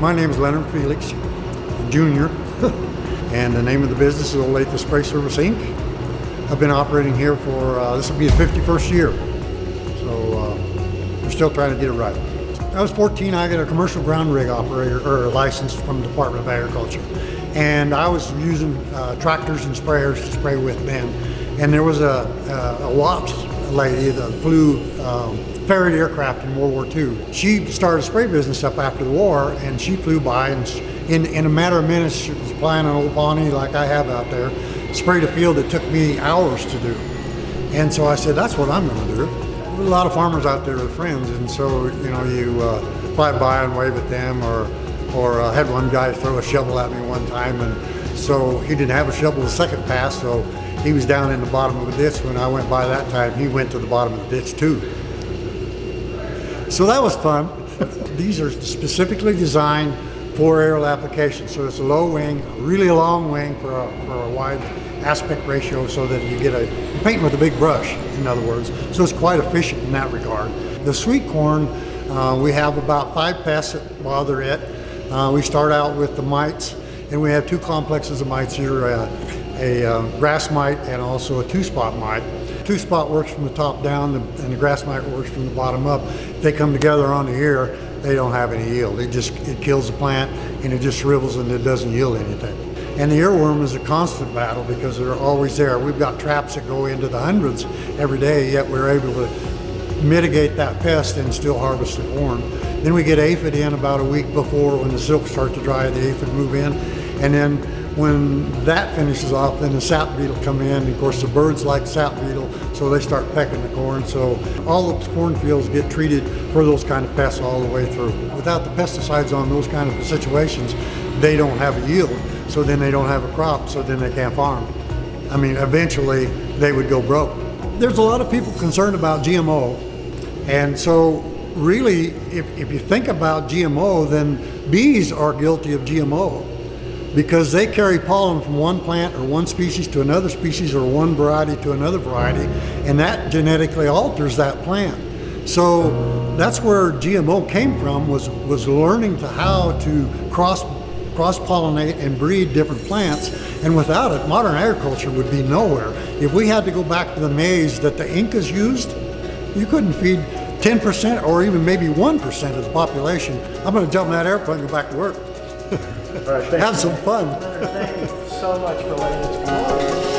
My name is Leonard Felix, Jr., and the name of the business is Olathe Spray Service, Inc. I've been operating here for, this will be the 51st year, so we're still trying to get it right. I was 14, I got a commercial ground rig operator, or a license from the Department of Agriculture. And I was using tractors and sprayers to spray with then. And there was a WAPS lady that flew ferried aircraft in World War II. She started a spray business up after the war, and she flew by, and in a matter of minutes, she was flying an old Pawnee like I have out there, sprayed a field that took me hours to do. And so I said, that's what I'm gonna do. A lot of farmers out there are friends, and so you fly by and wave at them, or I had one guy throw a shovel at me one time, and so he didn't have a shovel the second pass, so he was down in the bottom of a ditch. When I went by that time, he went to the bottom of the ditch too. So that was fun. These are specifically designed for aerial applications, so it's a low wing, really long wing for a wide aspect ratio, so that you get you're painting with a big brush, in other words, so it's quite efficient in that regard. The sweet corn, we have about 5 pests that bother it. We start out with the mites, and we have 2 complexes of mites here, a grass mite and also a 2-spot mite. 2-spot works from the top down, and the grass mite works from the bottom up. If they come together on the ear, they don't have any yield. It kills the plant, and it just shrivels, and it doesn't yield anything. And the earworm is a constant battle because they're always there. We've got traps that go into the hundreds every day, yet we're able to mitigate that pest and still harvest the corn. Then we get aphid in about a week before. When the silks start to dry, the aphid move in. And then when that finishes off, then the sap beetle come in. And of course, the birds like sap beetle, so they start pecking the corn. So all the cornfields get treated for those kind of pests all the way through. Without the pesticides on those kind of situations, they don't have a yield. So then they don't have a crop, so then they can't farm. I mean, eventually they would go broke. There's a lot of people concerned about GMO, and so really, if you think about GMO, then bees are guilty of GMO because they carry pollen from one plant or one species to another species, or one variety to another variety, and that genetically alters that plant. So that's where GMO came from, was learning to how to cross-pollinate and breed different plants, and without it, modern agriculture would be nowhere. If we had to go back to the maize that the Incas used, you couldn't feed 10% or even maybe 1% of the population. I'm going to jump in that airplane and go back to work. All right, have some fun. Thank you so much for letting us come on.